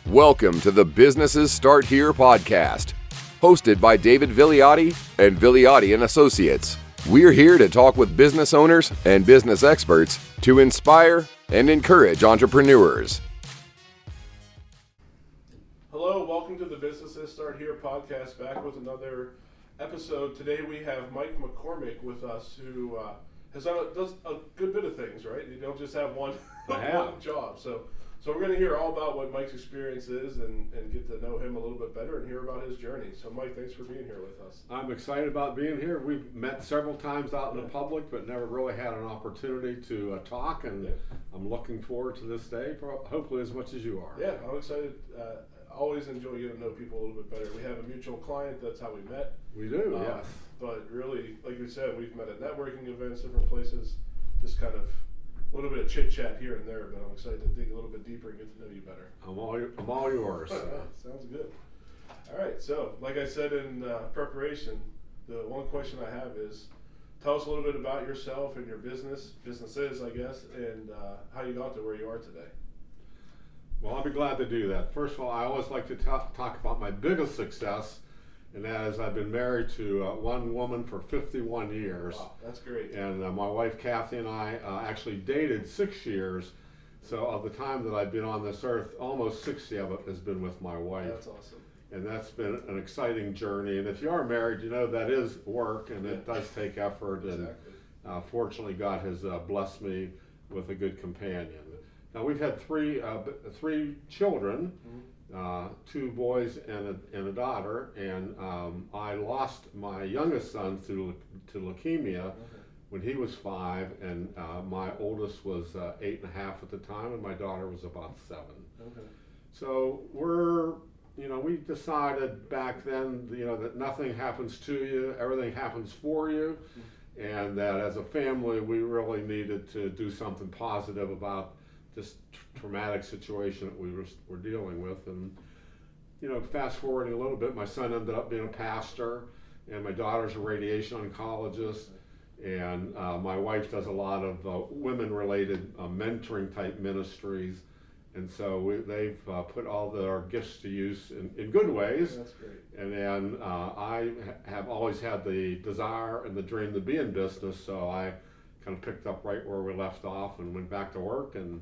Welcome to the Businesses Start Here podcast, hosted by David Vigliotti and Vigliotti and Associates. We're here to talk with business owners and business experts to inspire and encourage entrepreneurs. Hello, welcome to the Businesses Start Here podcast, back with another episode. Today we have Mike McCormick with us, who does a good bit of things, right? You don't just have one job. So we're going to hear all about what Mike's experience is and get to know him a little bit better and hear about his journey. So Mike, thanks for being here with us. I'm excited about being here. We've met several times out in the public, but never really had an opportunity to talk, and I'm looking forward to this day, hopefully as much as you are. Yeah, I'm excited. Always enjoy getting to know people a little bit better. We have a mutual client, that's how we met. We do, yes. But really, like we said, we've met at networking events, different places, just kind of a little bit of chit chat here and there, but I'm excited to dig a little bit deeper and get to know you better. I'm all yours. Sounds good. All right, so like I said in preparation, the one question I have is, tell us a little bit about yourself and your businesses, I guess, and how you got to where you are today. Well, I'll be glad to do that. First of all, I always like to talk about my biggest success, and that is I've been married to one woman for 51 years. Wow, that's great. And my wife Kathy and I actually dated 6 years. So of the time that I've been on this earth, almost 60 of it has been with my wife. That's awesome. And that's been an exciting journey. And if you are married, you know that is work, and it does take effort. Exactly. And fortunately, God has blessed me with a good companion. Now we've had three children, 2 boys and a daughter, and I lost my youngest son to leukemia when he was 5, and my oldest was 8.5 at the time, and my daughter was about 7. Okay. So we decided back then, that nothing happens to you, everything happens for you, and that as a family we really needed to do something positive about this traumatic situation that we were dealing with. And fast forwarding a little bit, my son ended up being a pastor, and my daughter's a radiation oncologist, and my wife does a lot of women-related mentoring type ministries, and so they've put all their gifts to use in good ways. That's great. And then I have always had the desire and the dream to be in business, so I kind of picked up right where we left off and went back to work and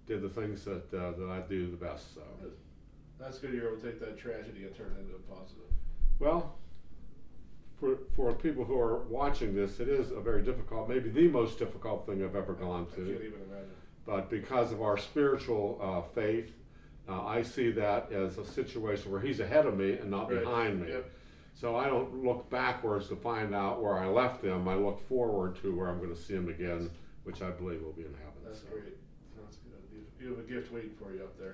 did the things that I do the best. So that's good. You're able to take that tragedy and turn it into a positive. Well, for people who are watching this, it is a very difficult, maybe the most difficult thing I've ever gone to. I can't even imagine. But because of our spiritual faith, I see that as a situation where he's ahead of me and not behind me. Yep. So I don't look backwards to find out where I left him. I look forward to where I'm going to see him again, which I believe will be in heaven. That's great. Sounds good. You have a gift waiting for you up there.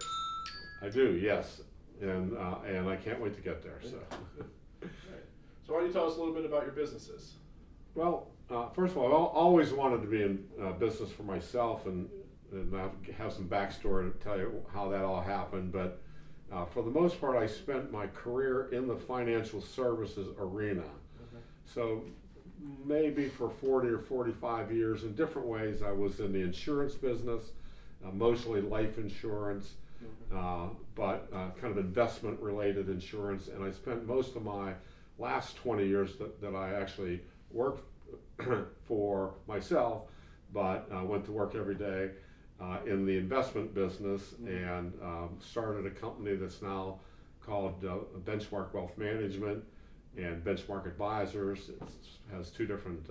I do, yes, and I can't wait to get there. So, Right. So why don't you tell us a little bit about your businesses? Well, first of all, I've always wanted to be in business for myself, and I have some backstory to tell you how that all happened. But for the most part, I spent my career in the financial services arena. Okay. So maybe for 40 or 45 years, in different ways, I was in the insurance business. Mostly life insurance, but kind of investment-related insurance. And I spent most of my last 20 years that I actually worked for myself, but went to work every day in the investment business, and started a company that's now called Benchmark Wealth Management and Benchmark Advisors. It has 2 different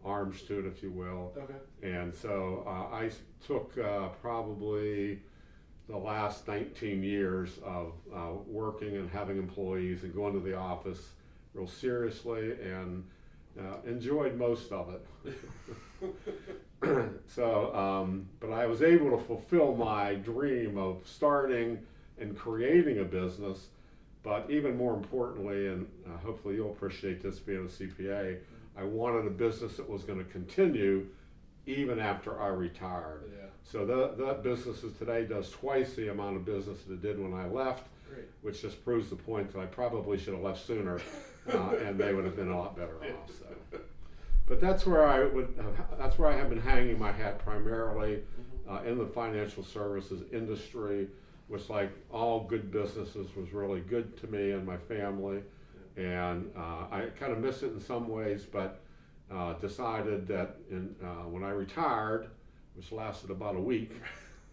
arms to it, if you will. Okay. And so I took probably the last 19 years of working and having employees and going to the office real seriously, and enjoyed most of it. So, but I was able to fulfill my dream of starting and creating a business, but even more importantly, and hopefully you'll appreciate this being a CPA, I wanted a business that was going to continue even after I retired. Yeah. So that business today does twice the amount of business that it did when I left, which just proves the point that I probably should have left sooner, and they would have been a lot better off. So. But that's where I have been hanging my hat primarily in the financial services industry, which, like all good businesses, was really good to me and my family. And I kind of miss it in some ways, but decided that when I retired, which lasted about a week,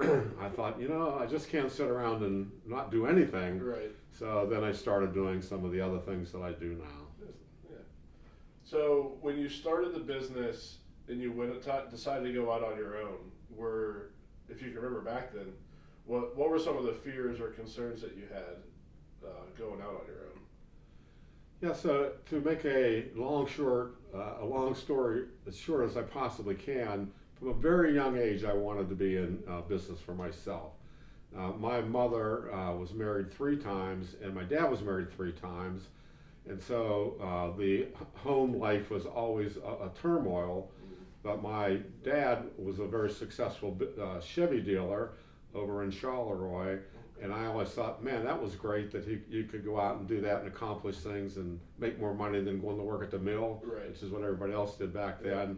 I thought, I just can't sit around and not do anything. Right. So then I started doing some of the other things that I do now. Yeah. So when you started the business and you decided to go out on your own, if you can remember back then, what were some of the fears or concerns that you had going out on your own? Yeah, so to make a long story as short as I possibly can, from a very young age I wanted to be in business for myself. My mother was married 3 times and my dad was married 3 times, and so the home life was always a turmoil, but my dad was a very successful Chevy dealer over in Charleroi. And I always thought, man, that was great that you could go out and do that and accomplish things and make more money than going to work at the mill, right. which is what everybody else did back then.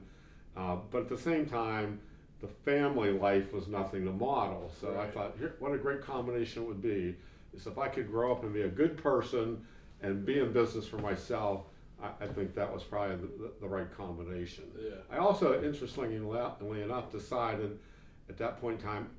But at the same time, the family life was nothing to model. So right. I thought, what a great combination it would be, is if I could grow up and be a good person and be in business for myself. I think that was probably the right combination. Yeah. I also, interestingly enough, decided at that point in time,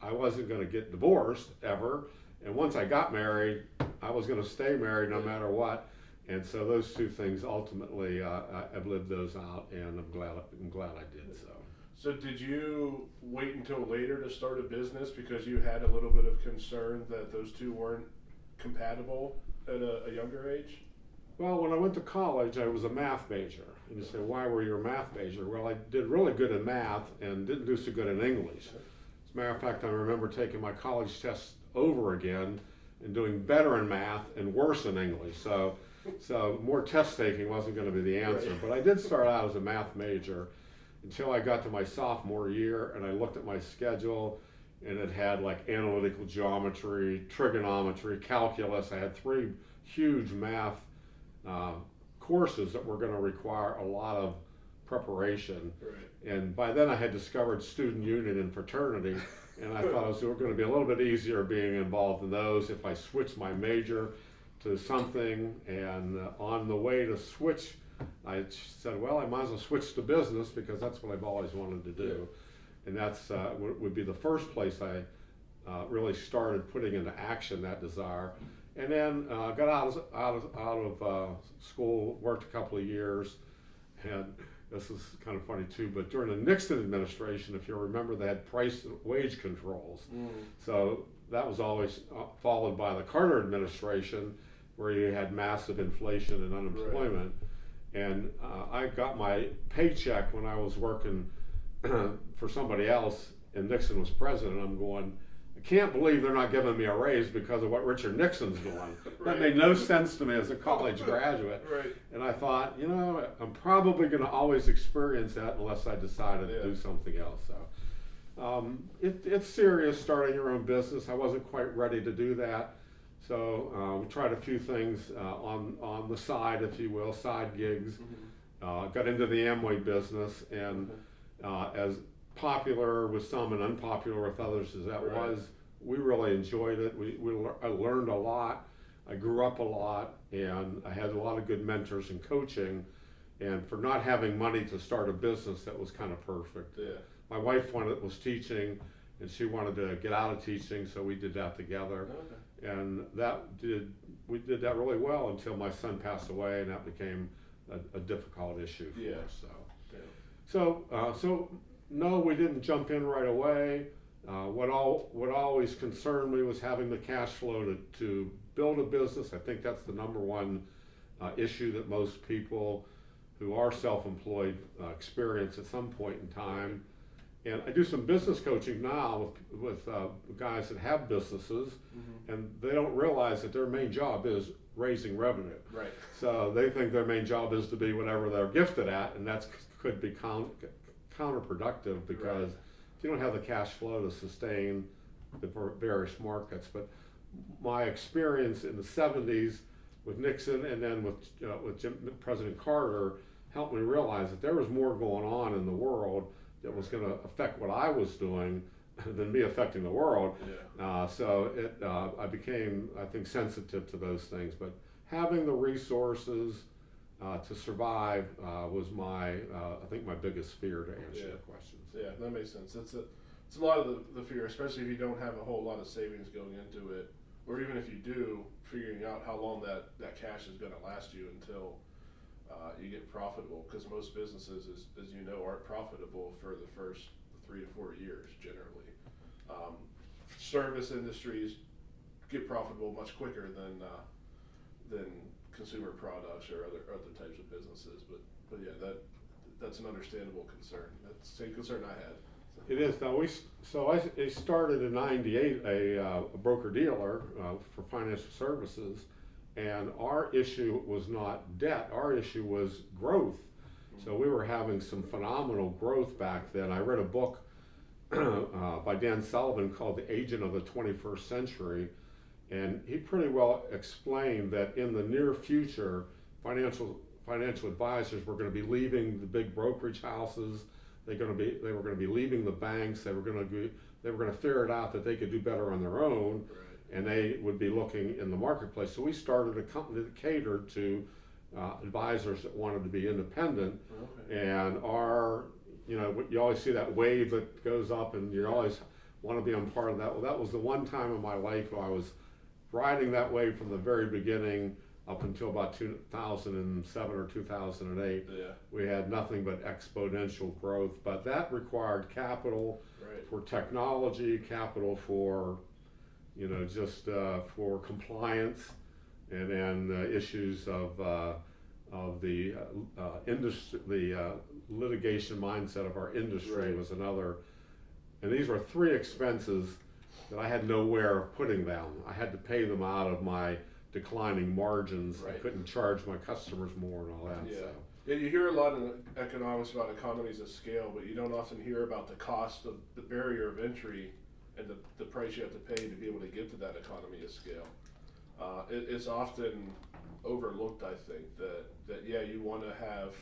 I wasn't going to get divorced ever, and once I got married, I was going to stay married no matter what. And so those 2 things ultimately, I've lived those out, and I'm glad I did so. So did you wait until later to start a business because you had a little bit of concern that those 2 weren't compatible at a younger age? Well, when I went to college, I was a math major. And you say, why were you a math major? Well, I did really good in math and didn't do so good in English. As a matter of fact, I remember taking my college tests over again and doing better in math and worse in English. So more test taking wasn't going to be the answer. Right. But I did start out as a math major until I got to my sophomore year, and I looked at my schedule, and it had like analytical geometry, trigonometry, calculus. I had 3 huge math courses that were going to require a lot of preparation. Right. And by then I had discovered student union and fraternity, and I thought it was going to be a little bit easier being involved in those if I switched my major to something. And on the way to switch, I said, well, I might as well switch to business because that's what I've always wanted to do. And that's would be the first place I really started putting into action that desire. And then got out of school, worked a couple of years, and this is kind of funny too, but during the Nixon administration, if you remember, they had price and wage controls. So that was always followed by the Carter administration, where you had massive inflation and unemployment. Right. And I got my paycheck when I was working for somebody else and Nixon was president. I'm going, I can't believe they're not giving me a raise because of what Richard Nixon's doing. Right. That made no sense to me as a college graduate. Right. And I thought, I'm probably going to always experience that unless I decided to do something else. So it's serious starting your own business. I wasn't quite ready to do that. So we tried a few things on the side, if you will, side gigs. Got into the Amway business, and as popular with some and unpopular with others as that was, we really enjoyed it. I learned a lot. I grew up a lot, and I had a lot of good mentors and coaching. And for not having money to start a business, that was kind of perfect. Yeah. My wife was teaching, and she wanted to get out of teaching, so we did that together. Okay. And we did that really well until my son passed away, and that became a difficult issue for us. So no, we didn't jump in right away. What always concerned me was having the cash flow to build a business. I think that's the number one issue that most people who are self-employed experience at some point in time. And I do some business coaching now with guys that have businesses, and they don't realize that their main job is raising revenue. Right. So they think their main job is to be whatever they're gifted at, and that could be counterproductive because if you don't have the cash flow to sustain the various markets. But my experience in the 70s with Nixon and then with President Carter helped me realize that there was more going on in the world that was going to affect what I was doing than me affecting the world. Yeah. I became, I think, sensitive to those things. But having the resources to survive was I think, my biggest fear, to answer your questions. Yeah, that makes sense. It's a lot of the fear, especially if you don't have a whole lot of savings going into it, or even if you do, figuring out how long that cash is going to last you until you get profitable. Because most businesses, as you know, aren't profitable for the first 3 to 4 years generally. Service industries get profitable much quicker than consumer products or other types of businesses. But yeah, that's an understandable concern. That's the same concern I had. It is. Now I started in '98 a broker dealer for financial services, and our issue was not debt. Our issue was growth. So we were having some phenomenal growth back then. I read a book by Dan Sullivan called The Agent of the 21st Century, and he pretty well explained that in the near future, financial advisors were going to be leaving the big brokerage houses. They were going to be leaving the banks. They were going to figure it out that they could do better on their own, Right. and they would be looking in the marketplace. So we started a company that catered to advisors that wanted to be independent. Okay. And you always see that wave that goes up, and you always want to be on part of that. Well, that was the one time in my life where I was riding that wave from the very beginning up until about 2007 or 2008. Yeah. We had nothing but exponential growth, but that required capital Right. for technology, capital for, just for compliance, and then issues of the industry, the litigation mindset of our industry Right. was another. And these were 3 expenses that I had nowhere of putting them. I had to pay them out of my declining margins. Right. I couldn't charge my customers more and all that. Yeah. So. Yeah, you hear a lot in economics about economies of scale, but you don't often hear about the cost of the barrier of entry and the price you have to pay to be able to get to that economy of scale. It's often overlooked, I think, that you want to have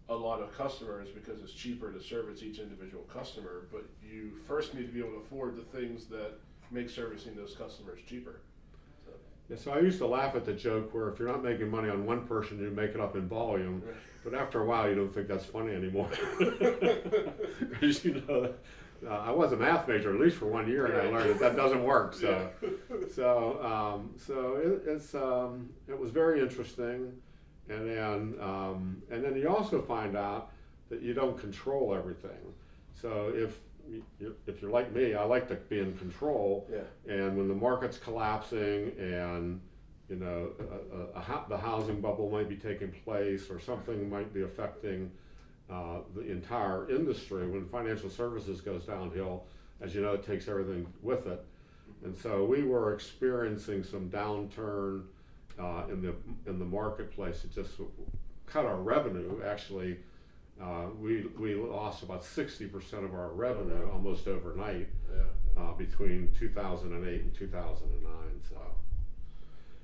a lot of customers because it's cheaper to service each individual customer, but you first need to be able to afford the things that make servicing those customers cheaper. Yeah, so I used to laugh at the joke where if you're not making money on one person, you make it up in volume. Right. But after a while, you don't think that's funny anymore. Because I was a math major at least for 1 year, and I learned that doesn't work. So, it was very interesting. And then you also find out that you don't control everything. So if you're like me, I like to be in control. Yeah. And when the market's collapsing and the housing bubble might be taking place, or something might be affecting the entire industry, when financial services goes downhill, as you know, it takes everything with it. And so we were experiencing some downturn in the marketplace. It just cut our revenue. Actually, we lost about 60% of our revenue almost overnight. Yeah. Between 2008 and 2009. So.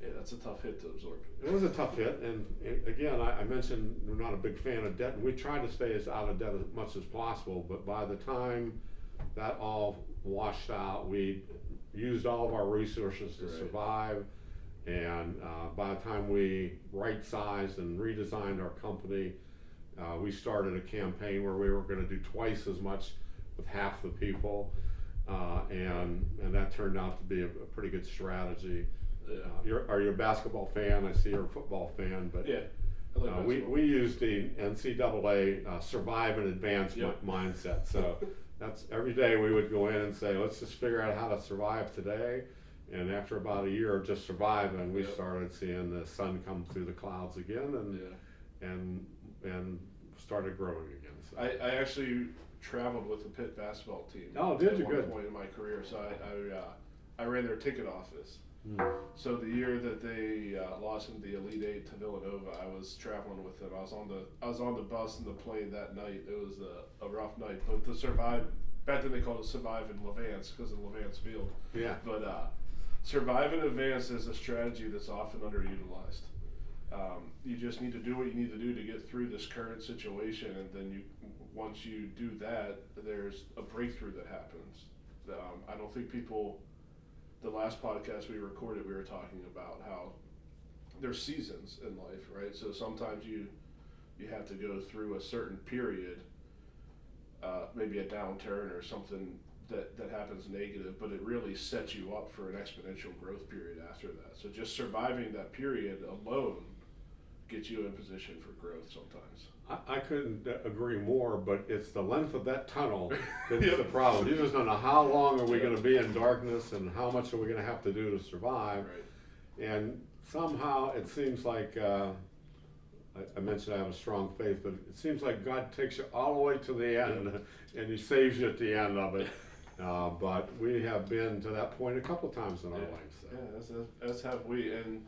Yeah, that's a tough hit to absorb. It was a tough hit, and again, I mentioned we're not a big fan of debt, and we tried to stay out of debt as much as possible, but by the time that all washed out, we used all of our resources to survive, and by the time we right-sized and redesigned our company, we started a campaign where we were going to do twice as much with half the people, and that turned out to be a pretty good strategy. Yeah. Are you a basketball fan? I see you're a football fan, but Yeah. I like we used the NCAA survive and advance mindset. So that's every day we would go in and say, let's just figure out how to survive today. And after about a year of just surviving, we started seeing the sun come through the clouds again, and started growing again. So. I actually traveled with the Pitt basketball team. Oh, did you? At one Good. point in my career, so I ran their ticket office. So the year that they lost in the Elite Eight to Villanova, I was traveling with them. I was on the bus and the plane that night. It was a rough night, but to survive. Back then they called it survive in Levance because of Levance Field. Yeah. But survive in advance is a strategy that's often underutilized. You just need to do what you need to do to get through this current situation, and then once you do that, there's a breakthrough that happens. I don't think people, the last podcast we recorded, we were talking about how there's seasons in life, right? So sometimes you have to go through a certain period, maybe a downturn or something that happens negative, but it really sets you up for an exponential growth period after that. So just surviving that period alone gets you in position for growth sometimes. I couldn't agree more, but it's the length of that tunnel that's Yep. the problem. You just don't know how long are we going to be in darkness and how much are we going to have to do to survive. Right. And somehow it seems like, I mentioned I have a strong faith, but it seems like God takes you all the way to the end and He saves you at the end of it. But we have been to that point a couple times in our lives. So. Yeah, that's have we. And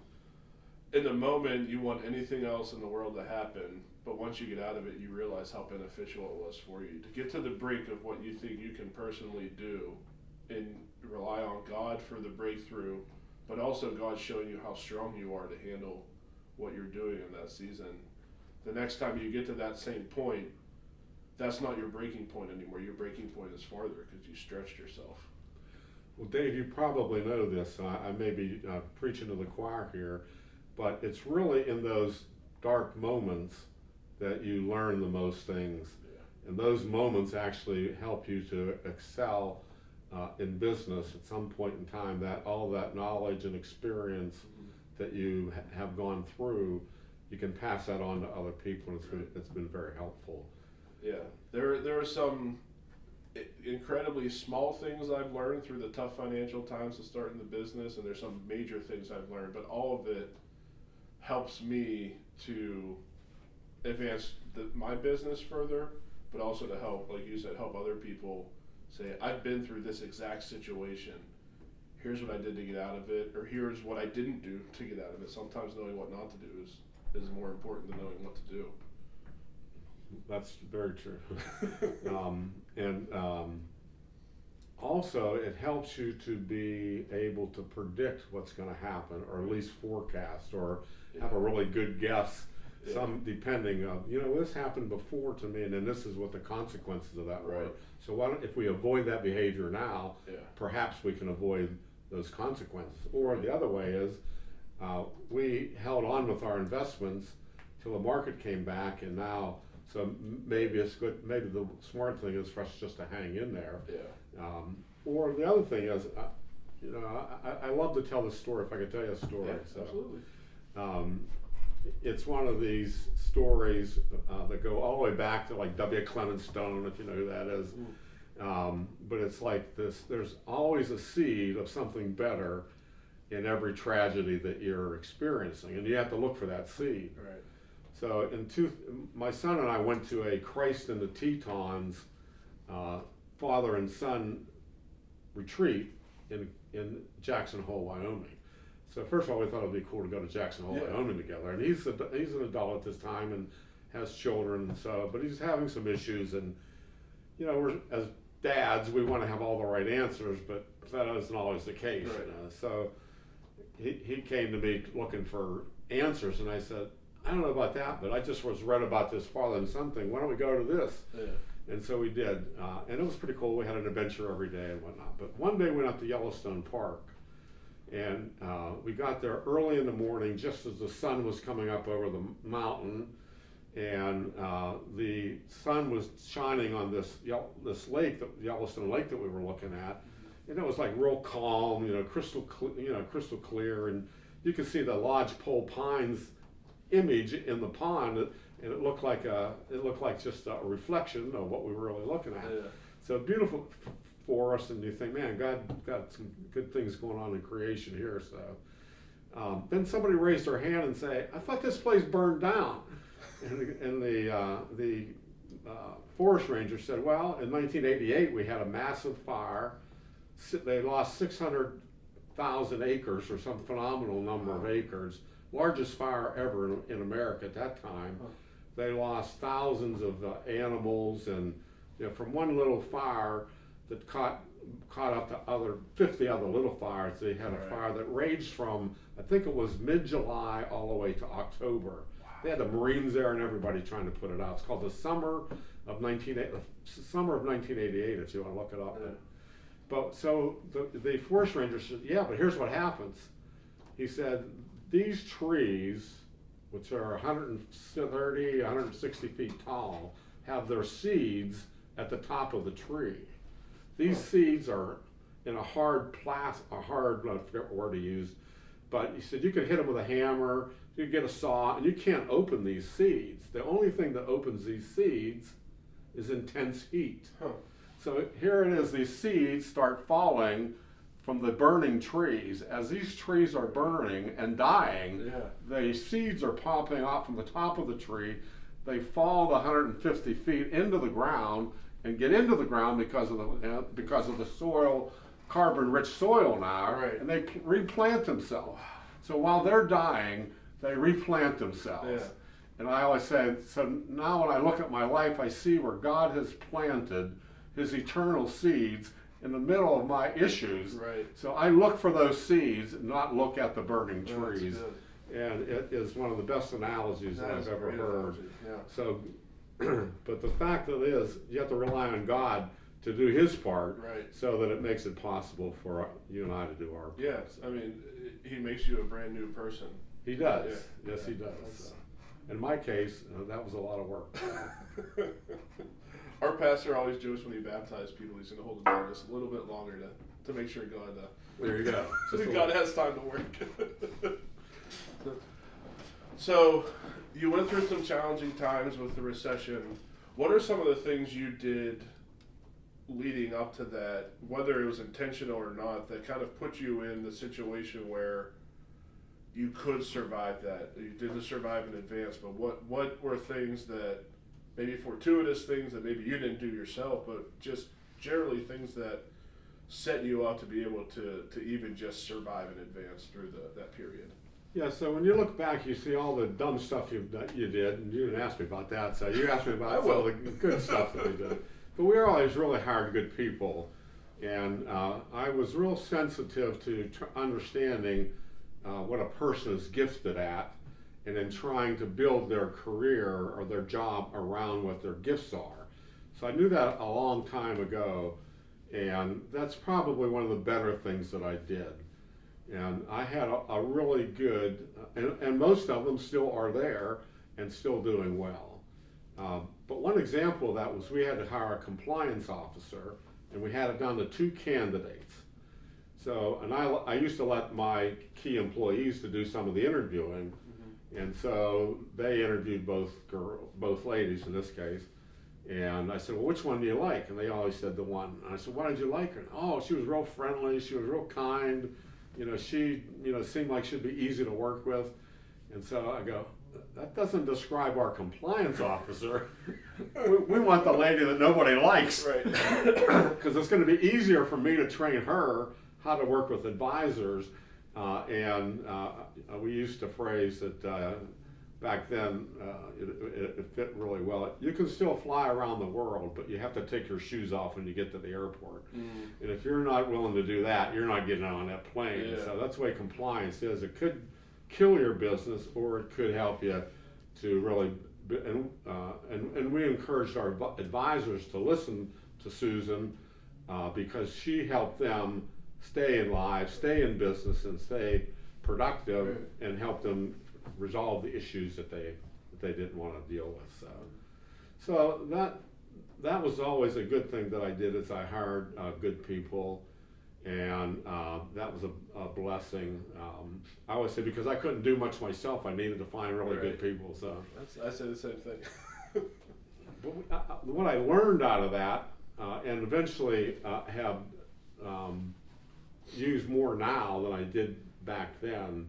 in the moment, you want anything else in the world to happen, but once you get out of it, you realize how beneficial it was for you. To get to the brink of what you think you can personally do and rely on God for the breakthrough, but also God showing you how strong you are to handle what you're doing in that season. The next time you get to that same point, that's not your breaking point anymore. Your breaking point is farther because you stretched yourself. Well, Dave, you probably know this. I may be preaching to the choir here, but it's really in those dark moments that you learn the most things. Yeah. And those moments actually help you to excel in business at some point in time. That all that knowledge and experience that you have gone through, you can pass that on to other people, and it's been very helpful. Yeah, there are some incredibly small things I've learned through the tough financial times of starting the business, and there's some major things I've learned, but all of it helps me to advance my business further, but also to help, like you said, help other people say, I've been through this exact situation. Here's what I did to get out of it, or here's what I didn't do to get out of it. Sometimes knowing what not to do is more important than knowing what to do. That's very true. Also, it helps you to be able to predict what's going to happen, or at least forecast, or have a really good guess. Yeah. Some depending on, this happened before to me, and then this is what the consequences of that were. Right. So why don't, if we avoid that behavior now, perhaps we can avoid those consequences. Or the other way is, we held on with our investments till the market came back, and now. So maybe it's good. Maybe the smart thing is for us just to hang in there. Yeah. Or the other thing is, I love to tell this story. If I could tell you a story. Yeah, so, absolutely. It's one of these stories that go all the way back to like W. Clement Stone, if you know who that is. But it's like this. There's always a seed of something better in every tragedy that you're experiencing, and you have to look for that seed. Right. So my son and I went to a Christ in the Tetons father and son retreat in Jackson Hole, Wyoming. So first of all, we thought it would be cool to go to Jackson Hole, Wyoming together. And he's an adult at this time and has children, and so, but he's having some issues. And we're as dads, we want to have all the right answers, but that isn't always the case. Right. So he came to me looking for answers, and I said, I don't know about that, but I just read about this father and son thing. Why don't we go to this? Yeah. And so we did, and it was pretty cool. We had an adventure every day and whatnot. But one day we went up to Yellowstone Park, and we got there early in the morning, just as the sun was coming up over the mountain, and the sun was shining on this lake, the Yellowstone Lake that we were looking at, and it was like real calm, crystal clear, and you could see the lodgepole pines image in the pond, and it looked like just a reflection of what we were really looking at. Yeah. So beautiful forest, and you think, man, God got some good things going on in creation here. So then somebody raised their hand and say, I thought this place burned down, and the forest ranger said, well, in 1988 we had a massive fire. They lost 600,000 acres, or some phenomenal number of acres. Largest fire ever in America at that time. They lost thousands of animals, and from one little fire that caught up to 50 other little fires. They had a fire that raged from, I think it was mid-July all the way to October. Wow. They had the Marines there and everybody trying to put it out. It's called the summer of 1988, if you want to look it up. But so the forest ranger said, yeah, but here's what happens. He said, these trees, which are 130, 160 feet tall, have their seeds at the top of the tree. These seeds are in a hard I forget what word to use, but he said you could hit them with a hammer, you could get a saw, and you can't open these seeds. The only thing that opens these seeds is intense heat. Huh. So here it is, these seeds start falling from the burning trees. As these trees are burning and dying, the seeds are popping out from the top of the tree. They fall the 150 feet into the ground and get into the ground because of the soil, carbon-rich soil now, Right. and they replant themselves. So while they're dying, they replant themselves. Yeah. And I always say, so now when I look at my life, I see where God has planted his eternal seeds in the middle of my issues. Right. So I look for those seeds and not look at the burning Oh, that's trees. good. And it is one of the best analogies that That's I've a ever great heard. analogy, yeah. So, but the fact of it is, you have to rely on God to do his part, Right. so that it makes it possible for you and I to do our part. Yes, I mean, he makes you a brand new person. He does. Yeah. Yes, Yeah. he does. That's- In my case, that was a lot of work. Our pastor always jokes when he baptized people, he's going to hold it down just a little bit longer to make sure God, There you go. God has time to work. So, you went through some challenging times with the recession. What are some of the things you did leading up to that, whether it was intentional or not, that kind of put you in the situation where you could survive that? You didn't survive in advance, but what were things that, maybe fortuitous things that maybe you didn't do yourself, but just generally things that set you up to be able to even just survive in advance through that period? Yeah, so when you look back, you see all the dumb stuff you did, and you didn't ask me about that, so you asked me about some of the good stuff that we did. But we were always really hard, good people, and I was real sensitive to understanding what a person is gifted at, and then trying to build their career or their job around what their gifts are. So I knew that a long time ago, and that's probably one of the better things that I did. And I had a really good, and most of them still are there and still doing well. But one example of that was we had to hire a compliance officer, and we had it down to 2 candidates. So, and I used to let my key employees to do some of the interviewing, and so they interviewed both ladies in this case. And I said, well, which one do you like? And they always said the one. And I said, why did you like her? Oh, she was real friendly. She was real kind. She, seemed like she'd be easy to work with. And so I go, that doesn't describe our compliance officer. we want the lady that nobody likes. Right. Because it's going to be easier for me to train her how to work with advisors. We used a phrase that back then it fit really well. You can still fly around the world, but you have to take your shoes off when you get to the airport. And if you're not willing to do that, you're not getting on that plane. Yeah. So that's the way compliance is. It could kill your business, or it could help you to really. And we encouraged our advisors to listen to Susan because she helped them stay in life, stay in business, and stay productive, Right. and help them resolve the issues that they didn't want to deal with. So that was always a good thing that I did, is I hired good people, and that was a blessing. I always say, because I couldn't do much myself, I needed to find really good people. So I say the same thing. but what I learned out of that, and eventually have used more now than I did back then,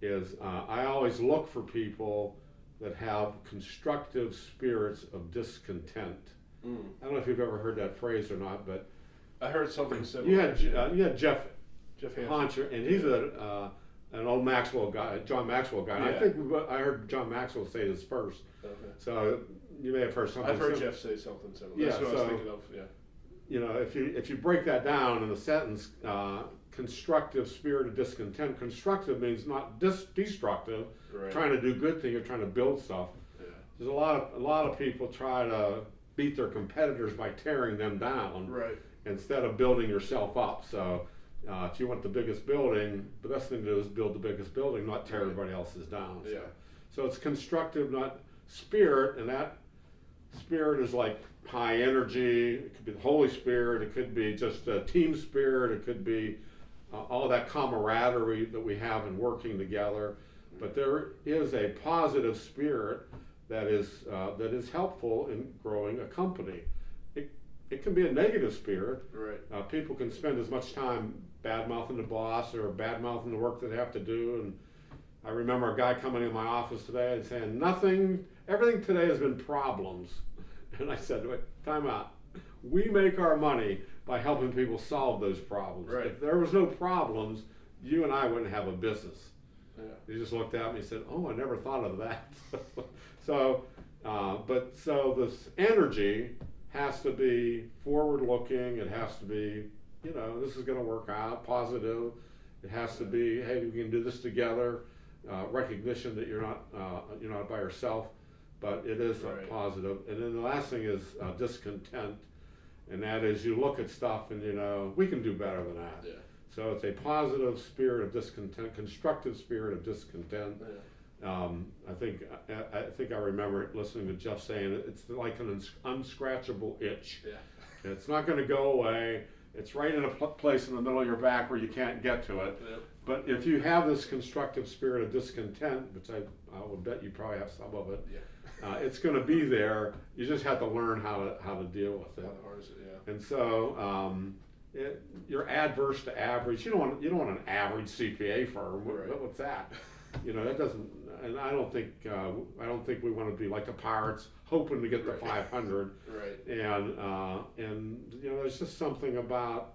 is I always look for people that have constructive spirits of discontent. I don't know if you've ever heard that phrase or not, but I heard something similar. you had Jeff Hansen. Honcher, and he's an old Maxwell guy, John Maxwell guy. And I Yeah. think I heard John Maxwell say this first. Okay. So you may have heard something. I've heard similar. Jeff say something similar. Yeah, That's what I was so- thinking of. Yeah. If you break that down in a sentence, constructive spirit of discontent. Constructive means not destructive, Right. trying to do good things or trying to build stuff. Yeah. There's a lot of people try to beat their competitors by tearing them down. Right. instead of building yourself up. So if you want the biggest building, the best thing to do is build the biggest building, not tear everybody else's down. Yeah. So it's constructive, not spirit, and that spirit is like high energy. It could be the Holy Spirit. It could be just a team spirit. It could be all that camaraderie that we have in working together. But there is a positive spirit that is helpful in growing a company. It can be a negative spirit. Right. People can spend as much time bad-mouthing the boss or bad-mouthing the work that they have to do. And I remember a guy coming in my office today and saying, everything today has been problems. And I said, wait, time out. We make our money by helping people solve those problems. Right. If there was no problems, you and I wouldn't have a business. Yeah. He just looked at me and said, oh, I never thought of that. So this energy has to be forward-looking. It has to be, this is going to work out, positive. It has to be, hey, we can do this together. Recognition that you're not by yourself, but it is Right. positive. And then the last thing is discontent, and that is you look at stuff and we can do better than that. Yeah. So it's a positive spirit of discontent, constructive spirit of discontent. Yeah. I think I remember listening to Jeff saying it's like an unscratchable itch. Yeah. It's not going to go away. It's right in a place in the middle of your back where you can't get to it. Yep. But if you have this constructive spirit of discontent, which I would bet you probably have some of it, Yeah. it's going to be there. You just have to learn how to deal with it. Yeah. And so you're adverse to average. You don't want an average CPA firm. Right. What's that? That doesn't. And I don't think we want to be like the Pirates, hoping to get the 500. Right. And there's just something about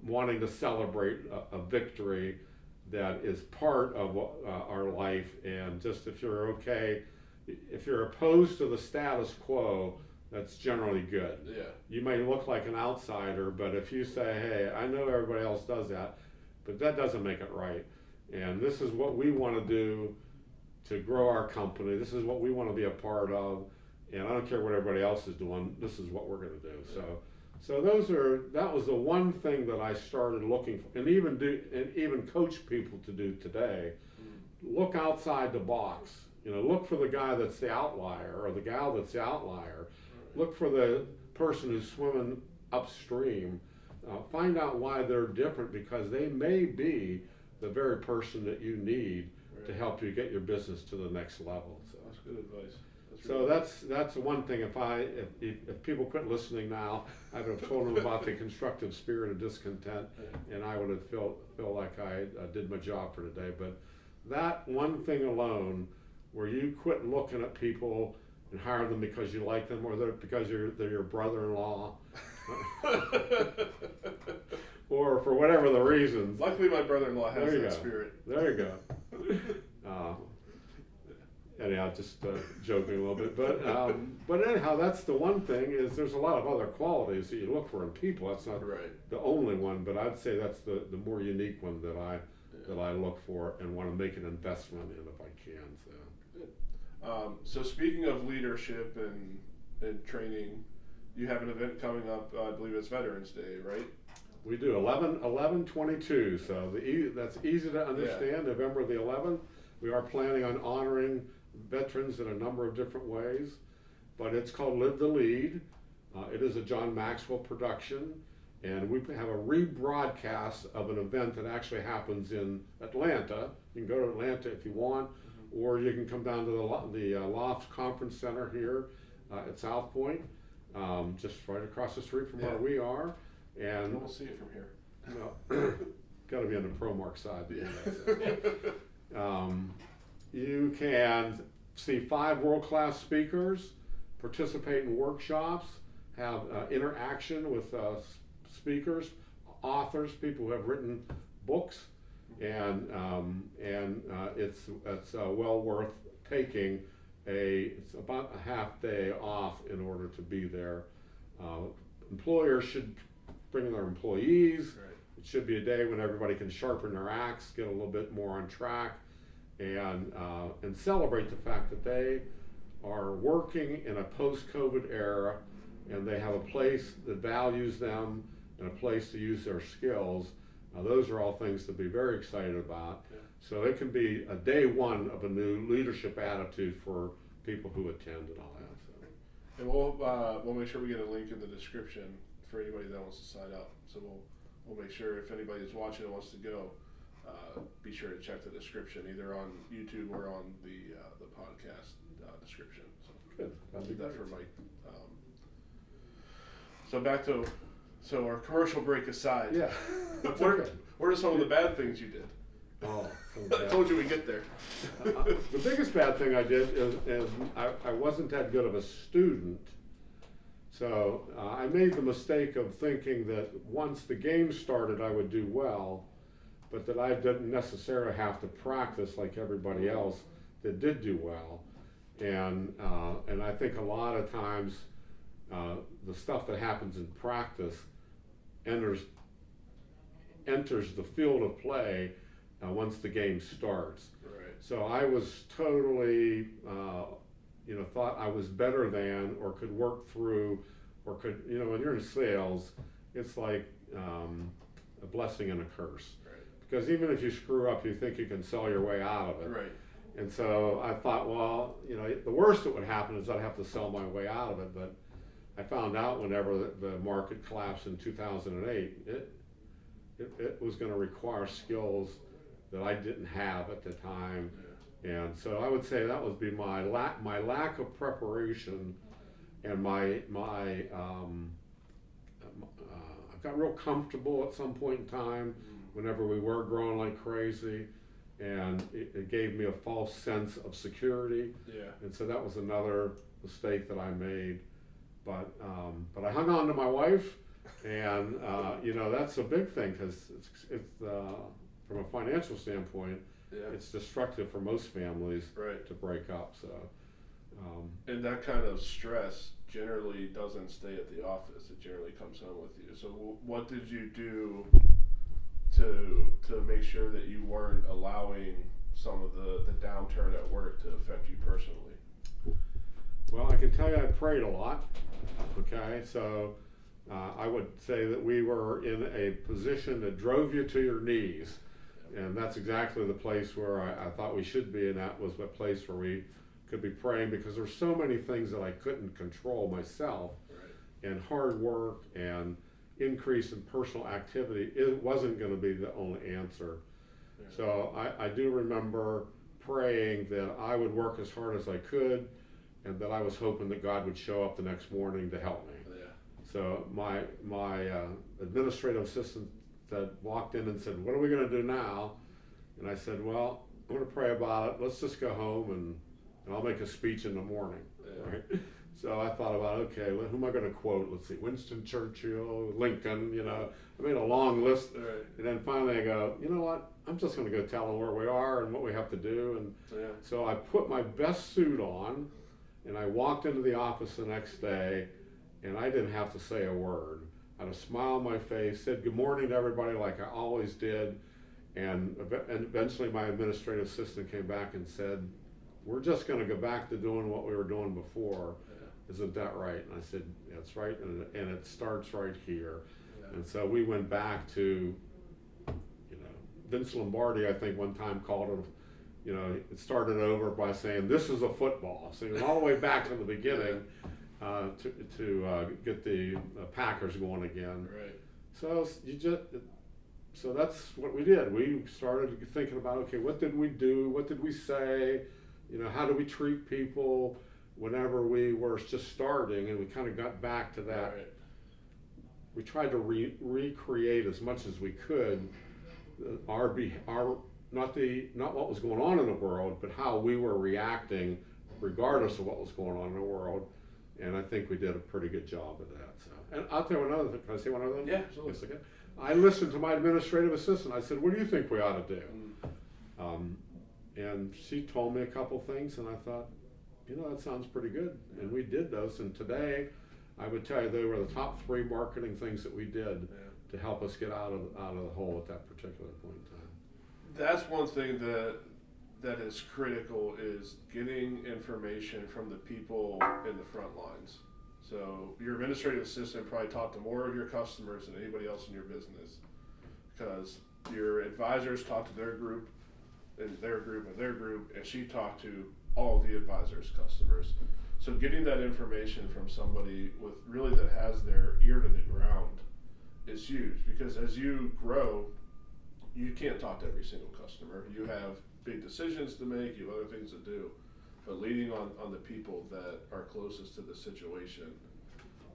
wanting to celebrate a victory that is part of our life. And just if you're opposed to the status quo, that's generally good. Yeah. You may look like an outsider, but if you say, hey, I know everybody else does that, but that doesn't make it right. And this is what we want to do to grow our company. This is what we want to be a part of. And I don't care what everybody else is doing. This is what we're going to do. Yeah. So that was the one thing that I started looking for, and even coach people to do today. Look outside the box. Look for the guy that's the outlier or the gal that's the outlier. Look for the person who's swimming upstream. Find out why they're different, because they may be the very person that you need to help you get your business to the next level. So That's good advice. So that's one thing. If people quit listening now, I would have told them about the constructive spirit of discontent, and I would have feel like I did my job for today. But that one thing alone, where you quit looking at people and hire them because you like them, or because they're your brother-in-law, or for whatever the reasons. Luckily, my brother-in-law has that spirit. There you go. Anyhow, just joking a little bit, but anyhow, that's the one thing, is there's a lot of other qualities that you look for in people. That's not the only one, but I'd say that's the more unique one that I look for and want to make an investment in if I can. So, so speaking of leadership and training, you have an event coming up. I believe it's Veterans Day, right? We do 11/22. So that's easy to understand. Yeah. November the 11th. We are planning on honoring veterans in a number of different ways, but it's called Live the Lead. It is a John Maxwell production, and we have a rebroadcast of an event that actually happens in Atlanta. You can go to Atlanta if you want, or you can come down to the Lofts Conference Center here at South Point, just right across the street from where we are. And we'll see it from here. Got to be on the ProMark side. You can see 5 world-class speakers, participate in workshops, have interaction with speakers, authors, people who have written books, and it's well worth taking. It's about a half day off in order to be there. Employers should bring their employees. It should be a day when everybody can sharpen their axe, get a little bit more on track, and celebrate the fact that they are working in a post-COVID era and they have a place that values them and a place to use their skills, those are all things to be very excited about. Yeah. So it can be a day one of a new leadership attitude for people who attend and all that. So. And we'll make sure we get a link in the description for anybody that wants to sign up. So we'll make sure if anybody is watching and wants to go, be sure to check the description either on YouTube or on the podcast description. So Good. I'll do that for Mike. So back to our commercial break aside. Yeah. What are some of the bad things you did? Oh, I told you we'd get there. the biggest bad thing I did is I wasn't that good of a student. So I made the mistake of thinking that once the game started I would do well, but that I didn't necessarily have to practice like everybody else that did do well. And I think a lot of times the stuff that happens in practice enters the field of play once the game starts. Right. So I was totally, thought I was better than, or could work through, or could, when you're in sales, it's like a blessing and a curse. Right. Because even if you screw up, you think you can sell your way out of it. Right. And so I thought, well, the worst that would happen is I'd have to sell my way out of it. But I found out whenever the market collapsed in 2008, it was going to require skills that I didn't have at the time. Yeah. And so I would say that would be my lack of preparation, and I got real comfortable at some point in time whenever we were growing like crazy, and it gave me a false sense of security. Yeah. And so that was another mistake that I made. But I hung on to my wife, and that's a big thing, because it's from a financial standpoint, yeah, it's destructive for most families, right, to break up. So and that kind of stress generally doesn't stay at the office. It generally comes home with you. So what did you do to make sure that you weren't allowing some of the downturn at work to affect you personally? Well, I can tell you I prayed a lot. Okay, so I would say that we were in a position that drove you to your knees, and that's exactly the place where I thought we should be, and that was a place where we could be praying, because there's so many things that I couldn't control myself, right, and hard work and increase in personal activity, it wasn't going to be the only answer. Yeah. So I do remember praying that I would work as hard as I could, and that I was hoping that God would show up the next morning to help me. Yeah. So my administrative assistant walked in and said, "What are we going to do now?" And I said, "Well, I'm going to pray about it. Let's just go home and I'll make a speech in the morning." Yeah. Right? So I thought about, okay, who am I going to quote? Let's see, Winston Churchill, Lincoln, I made a long list. Right. And then finally I go, you know what? I'm just going to go tell them where we are and what we have to do. And yeah, so I put my best suit on, and I walked into the office the next day, and I didn't have to say a word. I had a smile on my face, said good morning to everybody like I always did, and eventually my administrative assistant came back and said, "We're just going to go back to doing what we were doing before. Yeah. Isn't that right?" And I said, "That's right, and it starts right here." Yeah. And so we went back to, Vince Lombardi, I think one time called it, it started over by saying, "This is a football." So he was all the way back to the beginning to get the Packers going again. Right. So that's what we did. We started thinking about, okay, what did we do? What did we say? How do we treat people whenever we were just starting? And we kind of got back to that. Right. We tried to recreate as much as we could not what was going on in the world, but how we were reacting regardless of what was going on in the world. And I think we did a pretty good job of that. So, and I'll tell you another thing. Can I say one other thing? Yeah, absolutely. Yes, okay. I listened to my administrative assistant. I said, "What do you think we ought to do?" And she told me a couple things, and I thought, that sounds pretty good. And we did those. And today, I would tell you they were the top 3 marketing things that we did to help us get out of the hole at that particular point in time. That's one thing that is critical, is getting information from the people in the front lines. So your administrative assistant probably talked to more of your customers than anybody else in your business, because your advisors talked to their group, and their group, and their group, and she talked to all of the advisors' customers. So getting that information from somebody with really that has their ear to the ground is huge, because as you grow, you can't talk to every single customer. You have big decisions to make, you have other things to do, but leaning on the people that are closest to the situation,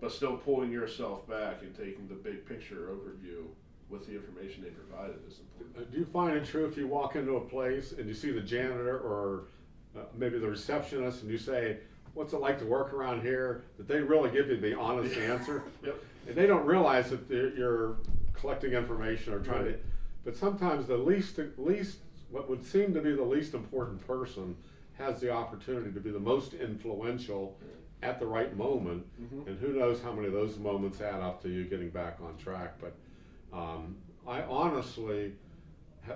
but still pulling yourself back and taking the big picture overview with the information they provided is important. Do you find it true if you walk into a place and you see the janitor or maybe the receptionist and you say, what's it like to work around here, that they really give you the honest answer? Yep. And they don't realize that you're collecting information or trying to, but sometimes the least, what would seem to be the least important person has the opportunity to be the most influential at the right moment, and who knows how many of those moments add up to you getting back on track. But I honestly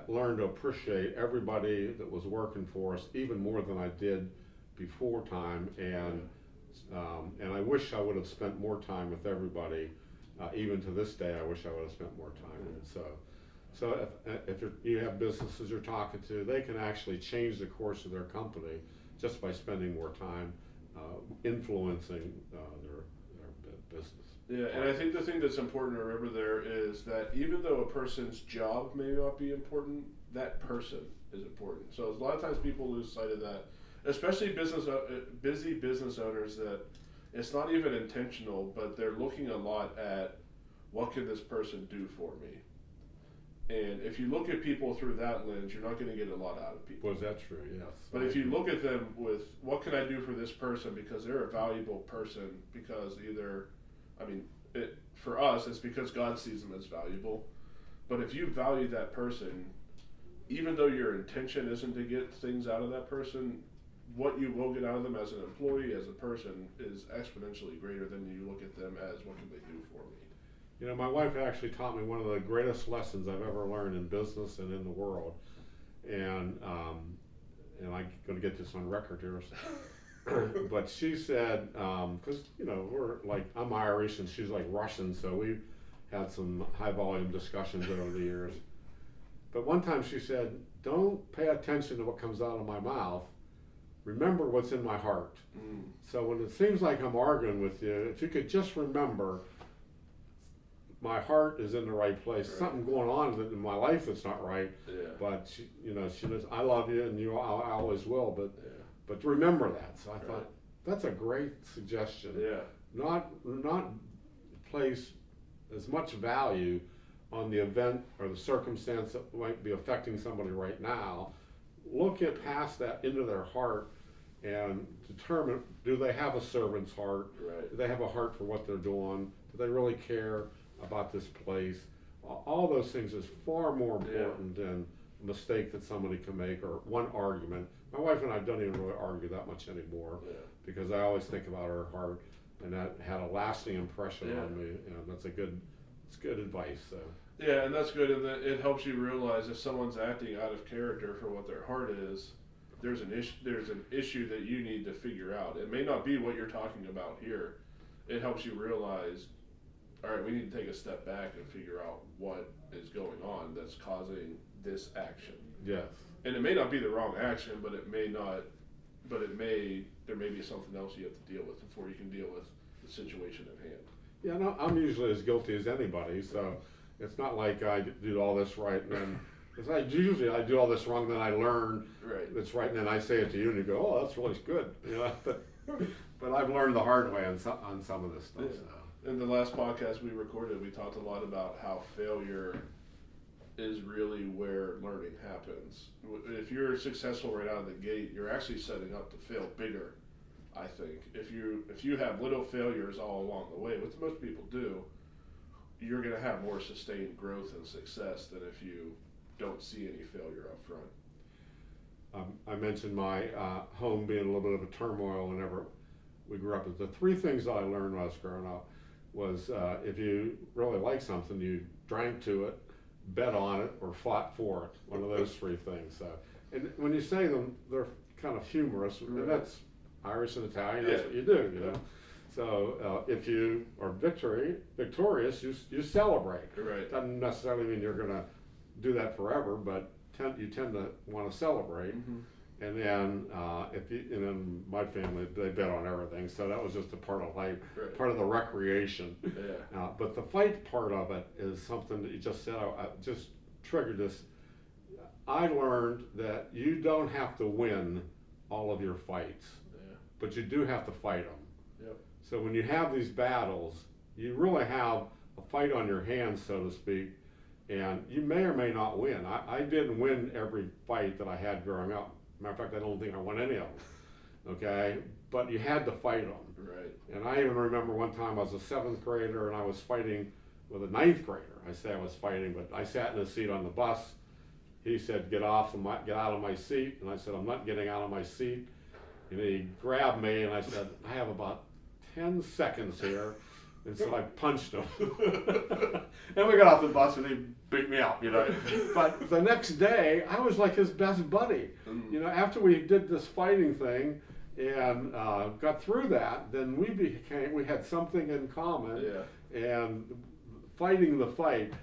learned to appreciate everybody that was working for us even more than I did before time, and I wish I would have spent more time with everybody. Even to this day, I wish I would have spent more time. So if you have businesses you're talking to, they can actually change the course of their company just by spending more time influencing their business. Yeah, and I think the thing that's important to remember there is that even though a person's job may not be important, that person is important. So a lot of times people lose sight of that, especially busy business owners, that it's not even intentional, but they're looking a lot at what can this person do for me. And if you look at people through that lens, you're not going to get a lot out of people. Was that true? Yes. But if you look at them with what can I do for this person because they're a valuable person, because either, for us, it's because God sees them as valuable. But if you value that person, even though your intention isn't to get things out of that person, what you will get out of them as an employee, as a person, is exponentially greater than you look at them as what can they do for me. You know, my wife actually taught me one of the greatest lessons I've ever learned in business and in the world, and I'm going to get this on record here. But she said, because we're like, I'm Irish and she's like Russian, so we had some high volume discussions over the years. But one time she said, "Don't pay attention to what comes out of my mouth. Remember what's in my heart." So when it seems like I'm arguing with you, if you could just remember, my heart is in the right place. Right. Something going on in my life that's not right. Yeah. But she knows I love you, and I always will. But remember that. So I thought that's a great suggestion. Yeah. Not place as much value on the event or the circumstance that might be affecting somebody right now. Look at past that into their heart and determine, do they have a servant's heart? Right. Do they have a heart for what they're doing? Do they really care about this place? All those things is far more important than a mistake that somebody can make or one argument. My wife and I don't even really argue that much anymore because I always think about her heart, and that had a lasting impression on me, and it's good advice. So. Yeah, and that's good, and it helps you realize if someone's acting out of character for what their heart is, there's an issue that you need to figure out. It may not be what you're talking about here. It helps you realize, all right, we need to take a step back and figure out what is going on that's causing this action. Yes. And it may not be the wrong action, but there may be something else you have to deal with before you can deal with the situation at hand. Yeah, no, I'm usually as guilty as anybody, so it's not like I do all this right and then, because I do all this wrong, then I learn it's right, and then I say it to you and you go, oh, that's really good, but I've learned the hard way on some of this stuff. Yeah. So. In the last podcast we recorded, we talked a lot about how failure is really where learning happens. If you're successful right out of the gate, you're actually setting up to fail bigger, I think. If you have little failures all along the way, which most people do, you're going to have more sustained growth and success than if you don't see any failure up front. I mentioned my home being a little bit of a turmoil whenever we grew up. The three things that I learned when I was growing up was if you really like something, you drank to it, bet on it, or fought for it. One of those three things. And when you say them, they're kind of humorous, and that's Irish and Italian. That's what you do, So if you are victorious, you celebrate. Right. Doesn't necessarily mean you're going to do that forever, but you tend to want to celebrate. Mm-hmm. And then and then my family, they bet on everything, so that was just a part of life, Right. part of the recreation. Yeah. But the fight part of it is something that you just said. I just triggered this. I learned that you don't have to win all of your fights, but you do have to fight them. Yep. So when you have these battles, you really have a fight on your hands, so to speak, and you may or may not win. I didn't win every fight that I had growing up. Matter of fact, I don't think I won any of them. Okay, but you had to fight them. Right. And I even remember one time I was a 7th grader and I was fighting with a 9th grader. I say I was fighting, but I sat in a seat on the bus. He said, get out of my seat. And I said, I'm not getting out of my seat. And he grabbed me and I said, I have about 10 seconds here. And so I punched him. And we got off the bus and he beat me up, But the next day, I was like his best buddy. After we did this fighting thing and got through that, then we had something in common. Yeah. And fighting the fight,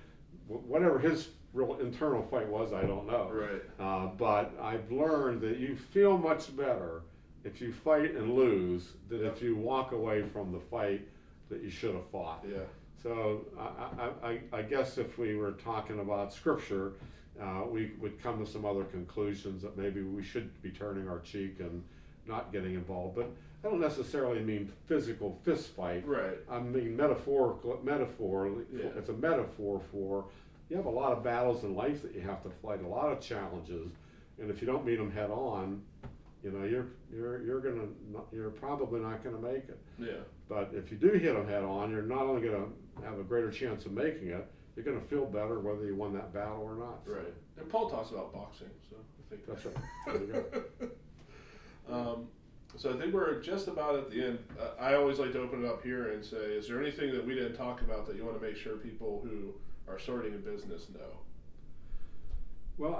whatever his real internal fight was, I don't know. Right. But I've learned that you feel much better if you fight and lose than if you walk away from the fight that you should have fought. Yeah. So I guess if we were talking about scripture, we would come to some other conclusions that maybe we should be turning our cheek and not getting involved. But I don't necessarily mean physical fist fight. Right. I mean metaphor. Yeah. It's a metaphor for you have a lot of battles in life that you have to fight, a lot of challenges, and if you don't meet them head on, you're probably not going to make it. Yeah. But if you do hit them head on, you're not only going to have a greater chance of making it, you're going to feel better whether you won that battle or not. So. Right. And Paul talks about boxing, so I think That's right. There you go. So I think we're just about at the end. I always like to open it up here and say, is there anything that we didn't talk about that you want to make sure people who are starting a business know? Well,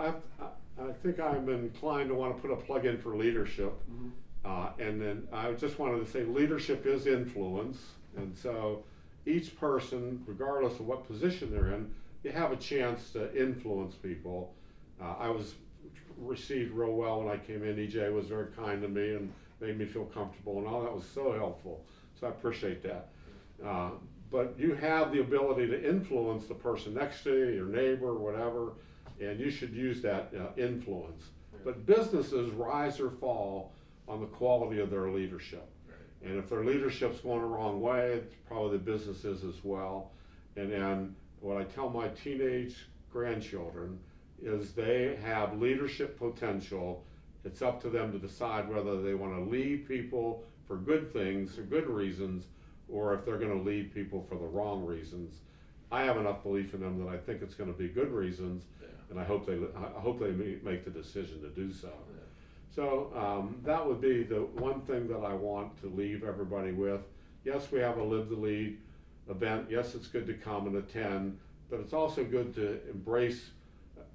I think I'm inclined to want to put a plug in for leadership. Mm-hmm. And then I just wanted to say leadership is influence. And so each person, regardless of what position they're in, you have a chance to influence people. I was received real well when I came in. EJ was very kind to me and made me feel comfortable, and all that was so helpful. So I appreciate that. But you have the ability to influence the person next to you, your neighbor, whatever, and you should use that influence. Yeah. But businesses rise or fall on the quality of their leadership. Right. And if their leadership's going the wrong way, probably the business is as well. And then what I tell my teenage grandchildren is they have leadership potential. It's up to them to decide whether they want to lead people for good things, for good reasons, or if they're going to lead people for the wrong reasons. I have enough belief in them that I think it's going to be good reasons, and I hope they make the decision to do so. Yeah. So that would be the one thing that I want to leave everybody with. Yes, we have a Live to Lead event. Yes, it's good to come and attend, but it's also good to embrace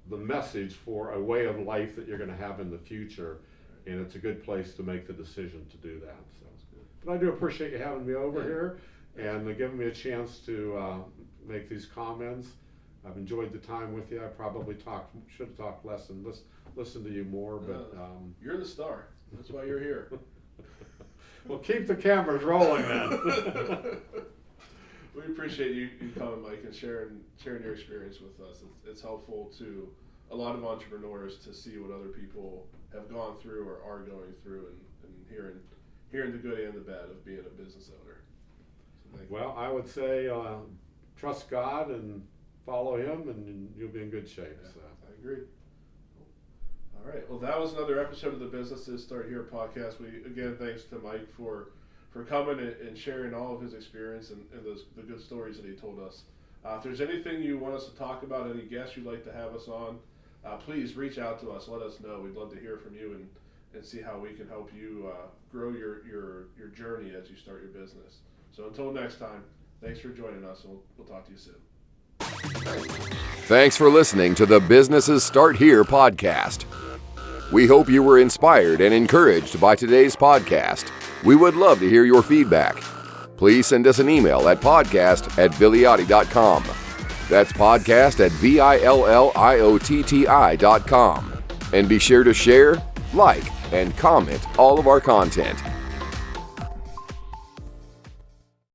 the message for a way of life that you're going to have in the future, and it's a good place to make the decision to do that. So, but I do appreciate you having me over here and giving me a chance to make these comments. I've enjoyed the time with you. I probably should have talked less and listen to you more, but you're the star. That's why you're here. Well, keep the cameras rolling then. We appreciate you coming, Mike, and sharing your experience with us. It's helpful to a lot of entrepreneurs to see what other people have gone through or are going through, and hearing the good and the bad of being a business owner. So well, I would say trust God and follow Him, and you'll be in good shape. Yeah, so. I agree. All right. Well, that was another episode of the Businesses Start Here podcast. Thanks to Mike for coming and sharing all of his experience and the good stories that he told us. If there's anything you want us to talk about, any guests you'd like to have us on, please reach out to us. Let us know. We'd love to hear from you and see how we can help you grow your journey as you start your business. So until next time, thanks for joining us, and we'll talk to you soon. Thanks for listening to the Businesses Start Here podcast. We hope you were inspired and encouraged by today's podcast. We would love to hear your feedback. please send us an email at podcast@villiotti.com. That's podcast@VILLIOTTI.com. And be sure to share, like, and comment all of our content.